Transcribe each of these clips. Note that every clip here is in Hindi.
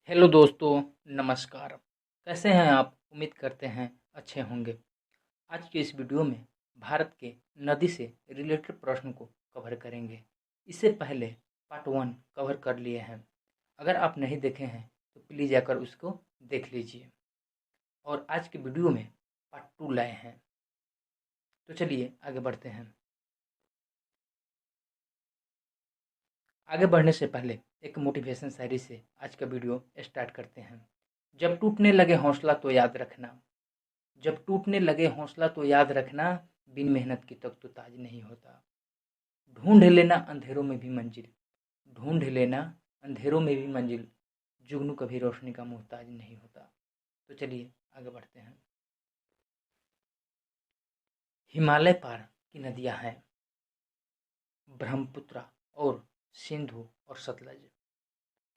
हेलो दोस्तों, नमस्कार। कैसे हैं आप? उम्मीद करते हैं अच्छे होंगे। आज के इस वीडियो में भारत के नदी से रिलेटेड प्रश्न को कवर करेंगे। इससे पहले पार्ट 1 कवर कर लिए हैं। अगर आप नहीं देखे हैं तो प्लीज़ जाकर उसको देख लीजिए। और आज के वीडियो में पार्ट 2 लाए हैं। तो चलिए आगे बढ़ते हैं। आगे बढ़ने से पहले एक मोटिवेशन शायरी से आज का वीडियो स्टार्ट करते हैं। जब टूटने लगे हौसला तो याद रखना, जब टूटने लगे हौसला तो याद रखना, बिन मेहनत की तक तो ताज नहीं होता। ढूंढ लेना अंधेरों में भी मंजिल, ढूंढ लेना अंधेरों में भी मंजिल, जुगनू कभी रोशनी का मोहताज नहीं होता। तो चलिए आगे बढ़ते हैं। हिमालय पार की नदियां हैं ब्रह्मपुत्र और सिंधु और सतलज।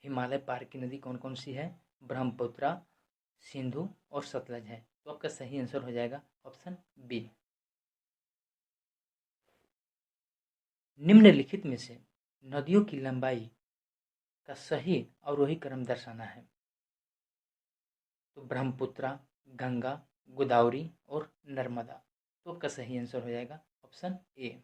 हिमालय पार की नदी कौन कौन सी है? ब्रह्मपुत्र, सिंधु और सतलज है। तो आपका सही आंसर हो जाएगा ऑप्शन बी। निम्नलिखित में से नदियों की लंबाई का सही अवरोही क्रम दर्शाना है। तो ब्रह्मपुत्र, गंगा, गोदावरी और नर्मदा। तो आपका सही आंसर हो जाएगा ऑप्शन ए।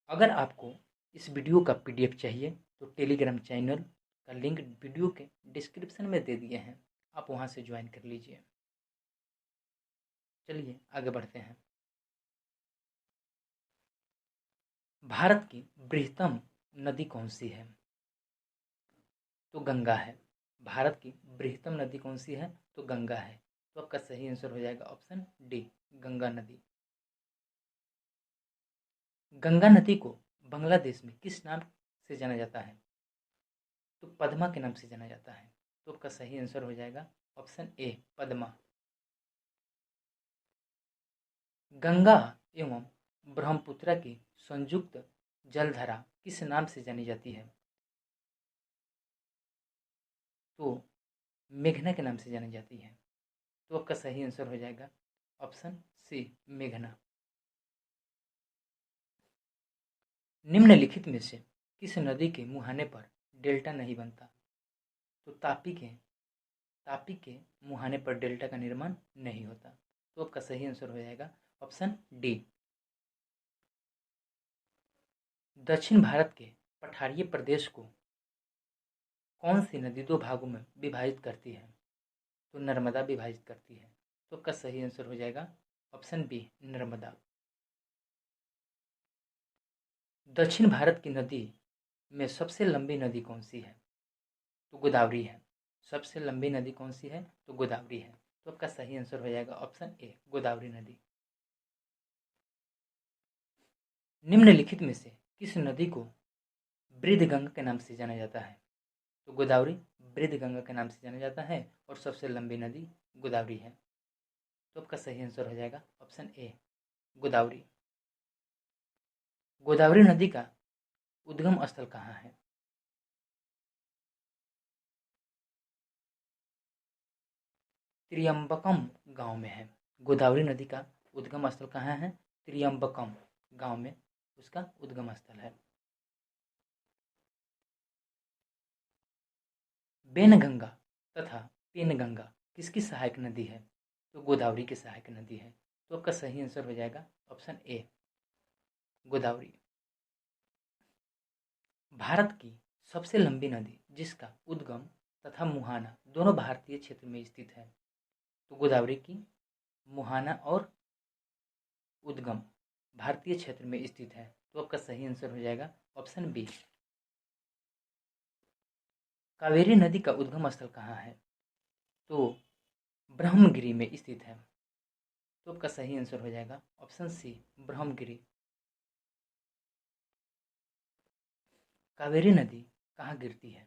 अगर आपको इस वीडियो का पीडीएफ चाहिए तो टेलीग्राम चैनल का लिंक वीडियो के डिस्क्रिप्शन में दे दिए हैं, आप वहां से ज्वाइन कर लीजिए। चलिए आगे बढ़ते हैं। भारत की बृहत्तम नदी कौन सी है? तो गंगा है। भारत की बृहत्तम नदी कौन सी है? तो गंगा है। तो आपका सही आंसर हो जाएगा ऑप्शन डी, गंगा नदी। गंगा नदी को बांग्लादेश में किस नाम से जाना जाता है? तो पद्मा के नाम से जाना जाता है। तो आपका सही आंसर हो जाएगा ऑप्शन ए, पद्मा। गंगा एवं ब्रह्मपुत्र की संयुक्त जलधारा किस नाम से जानी जाती है? तो मेघना के नाम से जानी जाती है। तो आपका सही आंसर हो जाएगा ऑप्शन सी, मेघना। निम्नलिखित में से किस नदी के मुहाने पर डेल्टा नहीं बनता? तो तापी के मुहाने पर डेल्टा का निर्माण नहीं होता। तो आपका सही आंसर हो जाएगा ऑप्शन डी। दक्षिण भारत के पठारीय प्रदेश को कौन सी नदी दो भागों में विभाजित करती है? तो नर्मदा विभाजित करती है। तो आपका सही आंसर हो जाएगा ऑप्शन बी, नर्मदा। दक्षिण भारत की नदी में सबसे लंबी नदी कौन सी है? तो गोदावरी है। सबसे लंबी नदी कौन सी है? तो गोदावरी है। तो आपका सही आंसर हो जाएगा ऑप्शन ए, गोदावरी नदी। निम्नलिखित में से किस नदी को बृहदगंगा के नाम से जाना जाता है? तो गोदावरी बृहदगंगा के नाम से जाना जाता है और सबसे लंबी नदी गोदावरी है। तो आपका सही आंसर हो जाएगा ऑप्शन ए, गोदावरी। गोदावरी नदी का उद्गम स्थल कहाँ है? त्रियंबकम गांव में है। गोदावरी नदी का उद्गम स्थल कहाँ है? त्रियंबकम गांव में उसका उद्गम स्थल है। बेनगंगा तथा पेनगंगा किसकी सहायक नदी है? तो गोदावरी की सहायक नदी है। तो आपका सही आंसर हो जाएगा ऑप्शन ए, गोदावरी। भारत की सबसे लंबी नदी जिसका उद्गम तथा मुहाना दोनों भारतीय क्षेत्र में स्थित है? तो गोदावरी की मुहाना और उद्गम भारतीय क्षेत्र में स्थित है। तो आपका सही आंसर हो जाएगा ऑप्शन बी। कावेरी नदी का उद्गम स्थल कहाँ है? तो ब्रह्मगिरी में स्थित है। तो आपका सही आंसर हो जाएगा ऑप्शन सी, ब्रह्मगिरी। कावेरी नदी कहाँ गिरती है?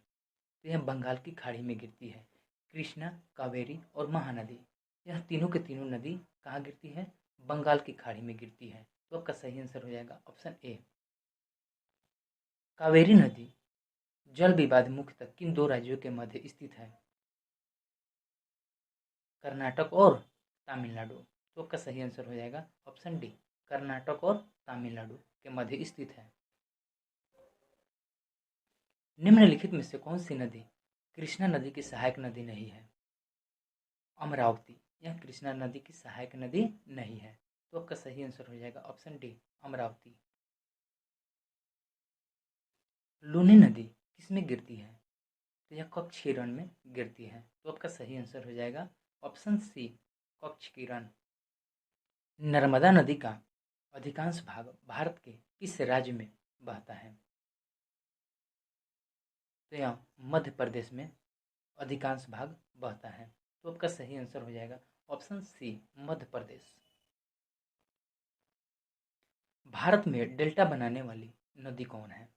तो यह बंगाल की खाड़ी में गिरती है। कृष्णा, कावेरी और महानदी, यह तीनों के तीनों नदी कहाँ गिरती है? बंगाल की खाड़ी में गिरती है। तो आपका सही आंसर हो जाएगा ऑप्शन ए। कावेरी नदी जल विवाद मुख्यतः किन दो राज्यों के मध्य स्थित है? कर्नाटक और तमिलनाडु। तो आपका सही आंसर हो जाएगा ऑप्शन डी, कर्नाटक और तमिलनाडु के मध्य स्थित है। निम्नलिखित में से कौन सी नदी कृष्णा नदी की सहायक नदी नहीं है? अमरावती, यह कृष्णा नदी की सहायक नदी नहीं है। तो आपका सही आंसर हो जाएगा ऑप्शन डी, अमरावती। लूनी नदी किसमें गिरती है? तो यह कक्ष किरण में गिरती है। तो आपका सही आंसर हो जाएगा ऑप्शन सी, कक्ष किरण। नर्मदा नदी का अधिकांश भाग भारत के किस राज्य में बहता है? तो यह मध्य प्रदेश में अधिकांश भाग बहता है। तो आपका सही आंसर हो जाएगा ऑप्शन सी, मध्य प्रदेश। भारत में डेल्टा बनाने वाली नदी कौन है?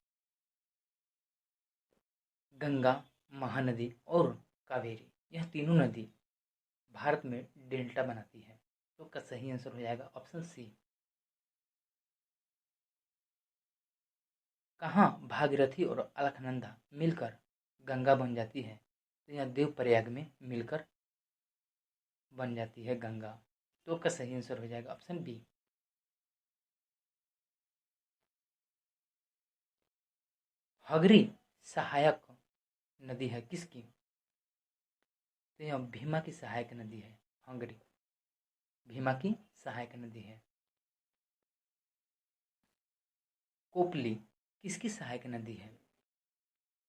गंगा, महानदी और कावेरी, यह तीनों नदी भारत में डेल्टा बनाती है। तो आपका सही आंसर हो जाएगा ऑप्शन सी। कहाँ भागीरथी और अलकनंदा मिलकर गंगा बन जाती है? तो यह देवप्रयाग में मिलकर बन जाती है गंगा। तो आपका सही आंसर हो जाएगा ऑप्शन बी। हगरी सहायक नदी है किसकी? तो यह भीमा की सहायक नदी है। हंगरी भीमा की सहायक नदी है। कोपली किसकी सहायक नदी है?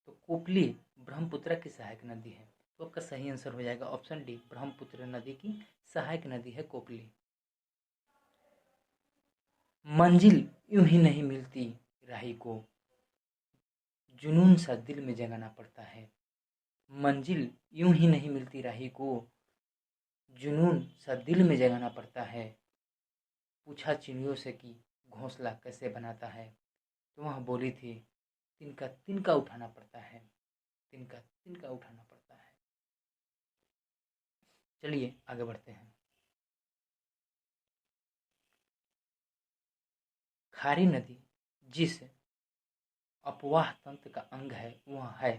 तो कोपली ब्रह्मपुत्र की सहायक नदी है। तो आपका सही आंसर हो जाएगा ऑप्शन डी, ब्रह्मपुत्र नदी की सहायक नदी है कोपली। मंजिल यूं ही नहीं मिलती राही को, जुनून सा दिल में जगाना पड़ता है। मंजिल यूं ही नहीं मिलती राही को, जुनून सा दिल में जगाना पड़ता है। पूछा चिड़ियों से कि घोंसला कैसे बनाता है? तो वह बोली थी, तिनका तिनका उठाना पड़ता है, तिनका तिनका उठाना पड़ता है। चलिए आगे बढ़ते हैं। खारी नदी जिस अपवाह तंत्र का अंग है वह है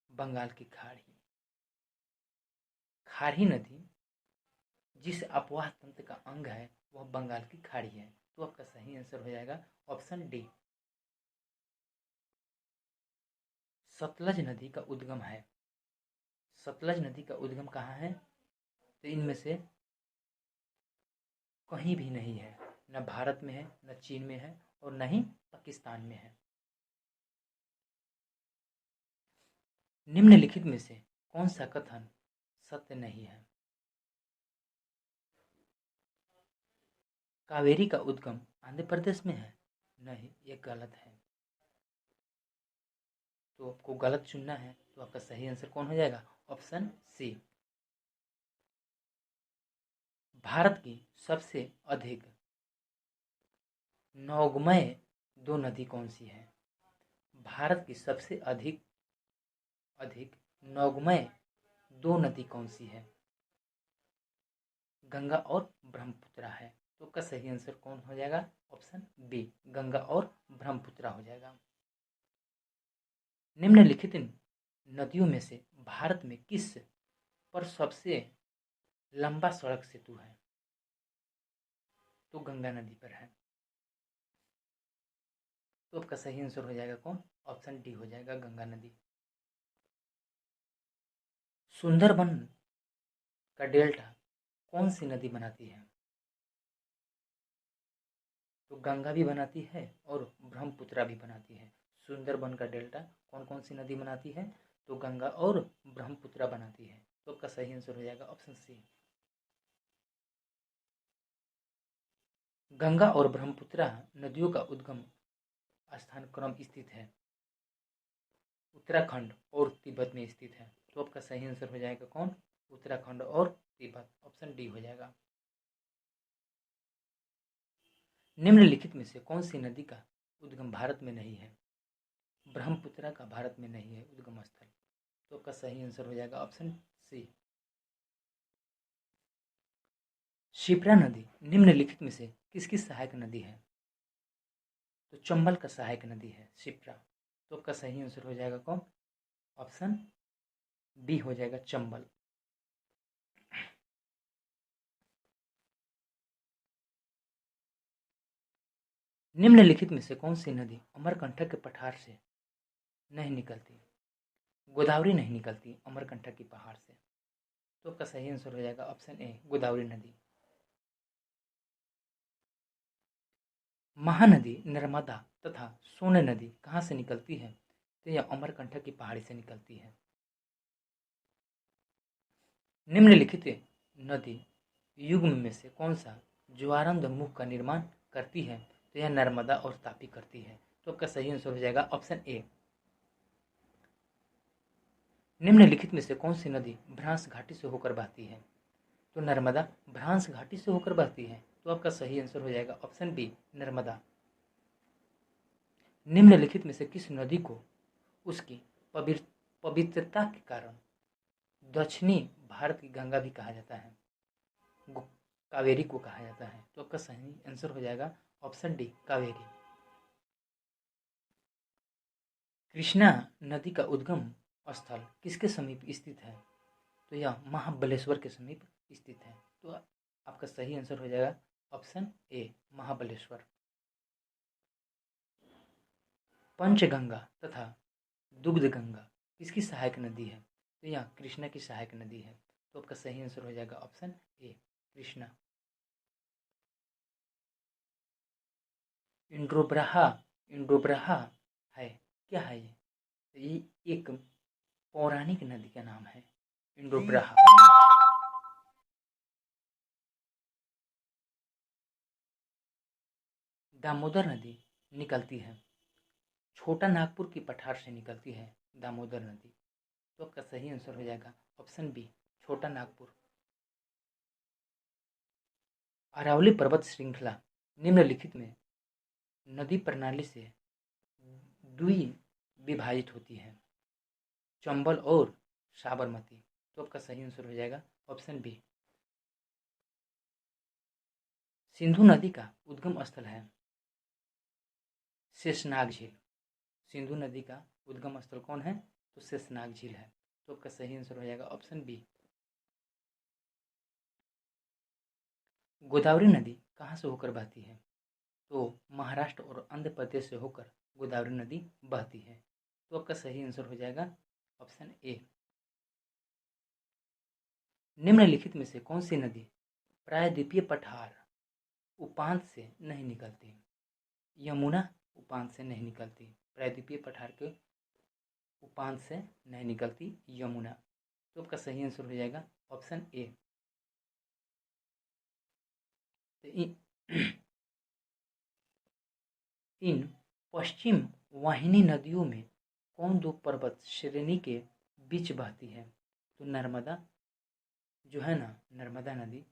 बंगाल की खाड़ी। खारी नदी जिस अपवाह तंत्र का अंग है वह बंगाल की खाड़ी है। तो आपका सही आंसर हो जाएगा ऑप्शन डी। सतलज नदी का उद्गम है, सतलज नदी का उद्गम कहाँ है? तो इनमें से कहीं भी नहीं है, न भारत में है, न चीन में है और न ही पाकिस्तान में है। निम्नलिखित में से कौन सा कथन सत्य नहीं है? कावेरी का उद्गम आंध्र प्रदेश में है। नहीं, ये गलत है। तो आपको गलत चुनना है। तो आपका सही आंसर कौन हो जाएगा? Option C. भारत की सबसे अधिक नौगमय दो नदी कौन सी है? भारत की सबसे अधिक अधिक नौगमय दो नदी कौन सी है? गंगा और ब्रह्मपुत्र है। तो का सही आंसर कौन हो जाएगा? ऑप्शन बी, गंगा और ब्रह्मपुत्र हो जाएगा। निम्नलिखित नदियों में से भारत में किस पर सबसे लंबा सड़क सेतु है? तो गंगा नदी पर है। तो आपका सही आंसर हो जाएगा कौन? ऑप्शन डी हो जाएगा, गंगा नदी। सुंदरबन का डेल्टा कौन सी नदी बनाती है? तो गंगा भी बनाती है और ब्रह्मपुत्र भी बनाती है। सुंदरबन का डेल्टा कौन कौन सी नदी बनाती है? तो गंगा और ब्रह्मपुत्र बनाती है। तो आपका सही आंसर हो जाएगा ऑप्शन सी। गंगा और ब्रह्मपुत्र नदियों का उद्गम स्थान क्रम स्थित है उत्तराखंड और तिब्बत में स्थित है। तो आपका सही आंसर हो जाएगा कौन? उत्तराखंड और तिब्बत, ऑप्शन डी हो जाएगा। निम्नलिखित में से कौन सी नदी का उद्गम भारत में नहीं है? ब्रह्मपुत्र का भारत में नहीं है उद्गम स्थल। तो आपका सही आंसर हो जाएगा ऑप्शन सी। शिप्रा नदी निम्नलिखित में से किसकी सहायक नदी है? तो चंबल का सहायक नदी है शिप्रा। तो आपका सही आंसर हो जाएगा कौन? ऑप्शन बी हो जाएगा, चंबल। निम्नलिखित में से कौन सी नदी अमरकंटक के पठार से नहीं निकलती। गोदावरी नहीं निकलती अमरकंटक की पहाड़ से। तो आपका सही आंसर हो जाएगा ऑप्शन ए, गोदावरी नदी। महानदी नर्मदा तथा सोन नदी कहाँ से निकलती है? तो यह अमरकंटक की पहाड़ी से निकलती है। निम्नलिखित नदी युग्म में से कौन सा ज्वारंध मुख का निर्माण करती है? तो यह नर्मदा और तापी करती है। तो आपका सही आंसर हो जाएगा ऑप्शन ए। निम्नलिखित में से कौन सी नदी भ्रांस घाटी से होकर बहती है? तो नर्मदा भ्रांस घाटी से होकर बहती है। तो आपका सही आंसर हो जाएगा ऑप्शन बी, नर्मदा। निम्नलिखित में से किस नदी को उसकी पवित्रता के कारण दक्षिणी भारत की गंगा भी कहा जाता है, कावेरी को कहा जाता है? तो आपका सही आंसर हो जाएगा ऑप्शन डी, कावेरी। कृष्णा नदी का उद्गम स्थल किसके समीप स्थित है? तो यह महाबलेश्वर के समीप स्थित है। तो आपका सही आंसर हो जाएगा ऑप्शन ए, महाबलेश्वर। पंचगंगा तथा दुग्धगंगा किसकी सहायक नदी है? तो यह कृष्णा की सहायक नदी है। तो आपका सही आंसर हो जाएगा ऑप्शन ए, कृष्णा। इंड्रोब्राहा, इंडोब्राहा है, क्या है ये? तो ये एक पौराणिक नदी का नाम है, इंडोब्राहा। दामोदर नदी निकलती है छोटा नागपुर की पठार से निकलती है दामोदर नदी। तो आपका सही आंसर हो जाएगा ऑप्शन बी, छोटा नागपुर। अरावली पर्वत श्रृंखला निम्नलिखित में नदी प्रणाली से विभाजित होती है, चंबल और साबरमती। तो आपका सही आंसर हो जाएगा ऑप्शन बी। सिंधु नदी का उद्गम स्थल है शेषनाग झील। सिंधु नदी का उद्गम स्थल कौन है? तो शेषनाग झील है। तो आपका सही आंसर हो जाएगा ऑप्शन बी। गोदावरी नदी कहाँ से होकर बहती है? तो महाराष्ट्र और आंध्र प्रदेश से होकर गोदावरी नदी बहती है। तो आपका सही आंसर हो जाएगा ऑप्शन ए। निम्नलिखित में से कौन सी नदी प्रायद्वीपीय पठार उपांत से नहीं निकलती? यमुना उपांत से नहीं निकलती, प्रायद्वीपीय पठार के उपांत से नहीं निकलती यमुना। तो आपका सही आंसर हो जाएगा ऑप्शन ए। तो इन पश्चिम वाहिनी नदियों में कौन दो पर्वत श्रेणी के बीच बहती है? तो नर्मदा जो है ना, नर्मदा नदी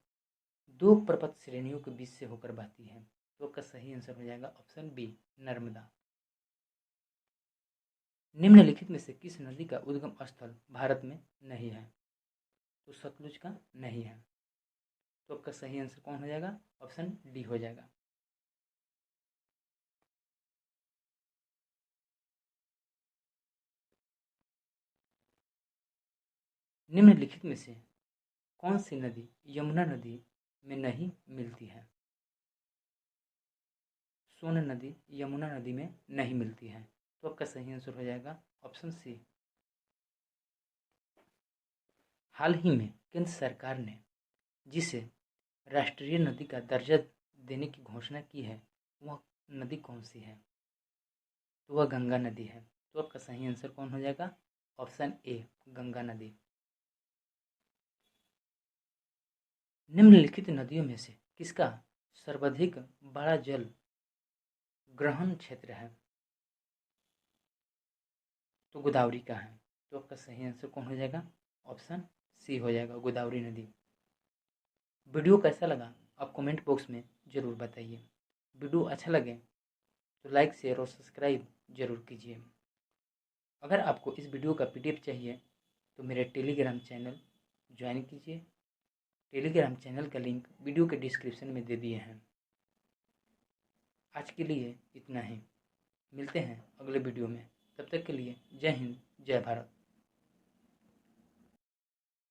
दो पर्वत श्रेणियों के बीच से होकर बहती है। तो आपका सही आंसर हो जाएगा ऑप्शन बी, नर्मदा। निम्नलिखित में से किस नदी का उद्गम स्थल भारत में नहीं है? तो सतलुज का नहीं है। तो आपका सही आंसर कौन हो जाएगा? ऑप्शन डी हो जाएगा। निम्नलिखित में से कौन सी नदी यमुना नदी में नहीं मिलती है? सोन नदी यमुना नदी में नहीं मिलती है। तो आपका सही आंसर हो जाएगा ऑप्शन सी। हाल ही में केंद्र सरकार ने जिसे राष्ट्रीय नदी का दर्जा देने की घोषणा की है, वह नदी कौन सी है? तो वह गंगा नदी है। तो आपका सही आंसर कौन हो जाएगा? ऑप्शन ए, गंगा नदी। निम्नलिखित नदियों में से किसका सर्वाधिक बड़ा जल ग्रहण क्षेत्र है? तो गोदावरी का है। तो आपका सही आंसर कौन हो जाएगा? ऑप्शन सी हो जाएगा, गोदावरी नदी। वीडियो कैसा लगा आप कमेंट बॉक्स में ज़रूर बताइए। वीडियो अच्छा लगे तो लाइक, शेयर और सब्सक्राइब जरूर कीजिए। अगर आपको इस वीडियो का पीडीएफ चाहिए तो मेरे टेलीग्राम चैनल ज्वाइन कीजिए। टेलीग्राम चैनल का लिंक वीडियो के डिस्क्रिप्शन में दे दिए हैं। आज के लिए इतना ही, मिलते हैं अगले वीडियो में। तब तक के लिए जय हिंद, जय भारत।